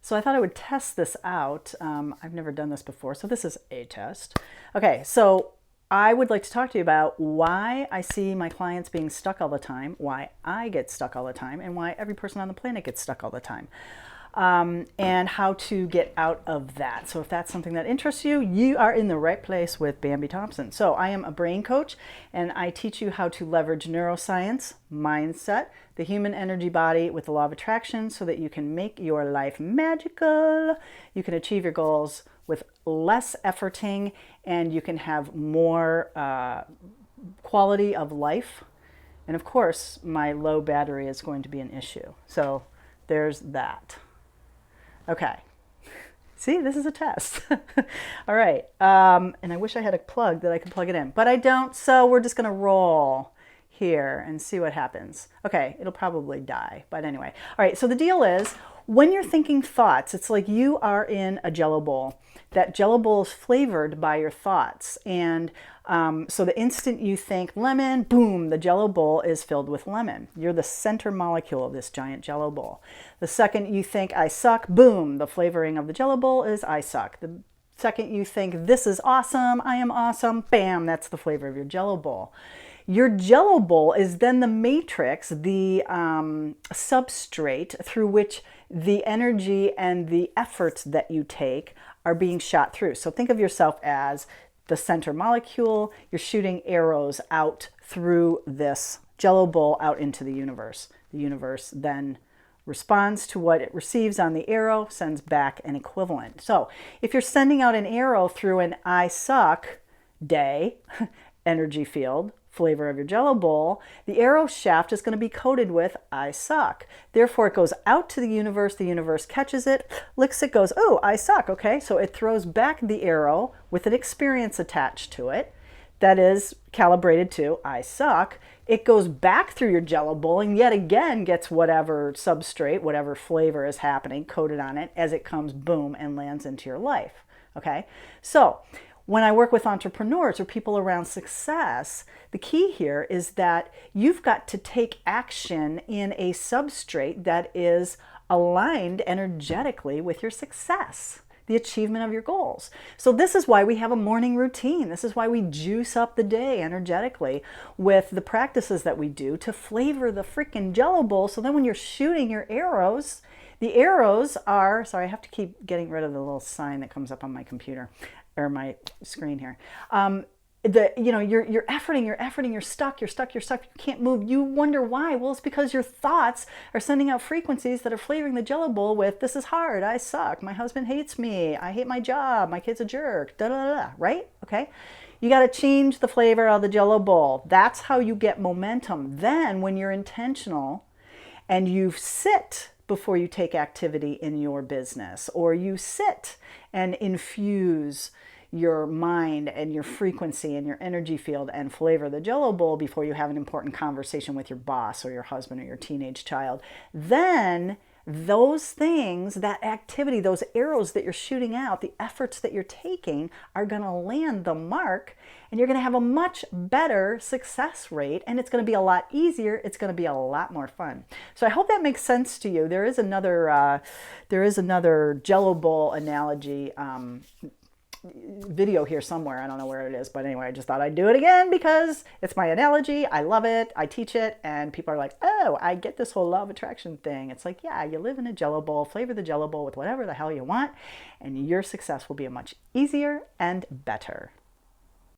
So I thought I would test this out. I've never done this before, so this is a test. Okay, so I would like to talk to you about why I see my clients being stuck all the time, why I get stuck all the time, and why every person on the planet gets stuck all the time. And how to get out of that. So if that's something that interests you, you are in the right place with Bambi Thompson. So I am a brain coach, and I teach you how to leverage neuroscience, mindset, the human energy body with the law of attraction so that you can make your life magical. You can achieve your goals with less efforting, and you can have more quality of life. And of course, my low battery is going to be an issue. So there's that. Okay. See, this is a test. All right. And I wish I had a plug that I could plug it in, but I don't. So we're just going to roll here and see what happens. Okay. It'll probably die, but anyway. All right. So the deal is when you're thinking thoughts, it's like you are in a Jello bowl. That Jello bowl is flavored by your thoughts. And so the instant you think lemon, boom, the Jello bowl is filled with lemon. You're the center molecule of this giant Jello bowl. The second you think I suck, boom, the flavoring of the Jello bowl is I suck. The second you think this is awesome, I am awesome, bam, that's the flavor of your Jello bowl. Your Jello bowl is then the matrix, the substrate through which the energy and the efforts that you take are being shot through. So think of yourself as the center molecule. You're shooting arrows out through this Jello bowl out into the universe. The universe then responds to what it receives on the arrow, sends back an equivalent. So if you're sending out an arrow through an I suck day energy field, flavor of your Jello bowl, the arrow shaft is going to be coated with I suck. Therefore, it goes out to the universe catches it, licks it, goes, oh, I suck. Okay, so it throws back the arrow with an experience attached to it that is calibrated to I suck. It goes back through your Jello bowl and yet again gets whatever substrate, whatever flavor is happening, coated on it as it comes, boom, and lands into your life. Okay, so when I work with entrepreneurs or people around success, the key here is that you've got to take action in a substrate that is aligned energetically with your success, the achievement of your goals. So this is why we have a morning routine. This is why we juice up the day energetically with the practices that we do to flavor the freaking Jello bowl. So then when you're shooting your arrows, the arrows are, sorry, I have to keep getting rid of the little sign that comes up on my computer or my screen here. You're efforting, you're stuck, you can't move. You wonder why. Well, it's because your thoughts are sending out frequencies that are flavoring the Jello bowl with, this is hard, I suck, my husband hates me, I hate my job, my kid's a jerk, da da da, right? Okay. You got to change the flavor of the Jello bowl. That's how you get momentum. Then when you're intentional and you sit before you take activity in your business, or you sit and infuse your mind and your frequency and your energy field and flavor the Jello bowl before you have an important conversation with your boss or your husband or your teenage child, then those things, that activity, those arrows that you're shooting out, the efforts that you're taking are going to land the mark, and you're going to have a much better success rate, and it's going to be a lot easier. It's going to be a lot more fun. So I hope that makes sense to you. There is another Jello bowl analogy video here somewhere. I don't know where it is, but anyway, I just thought I'd do it again because it's my analogy. I love it. I teach it, and people are like, oh, I get this whole law of attraction thing. It's like, yeah, you live in a Jello bowl, flavor the Jello bowl with whatever the hell you want, and your success will be much easier and better.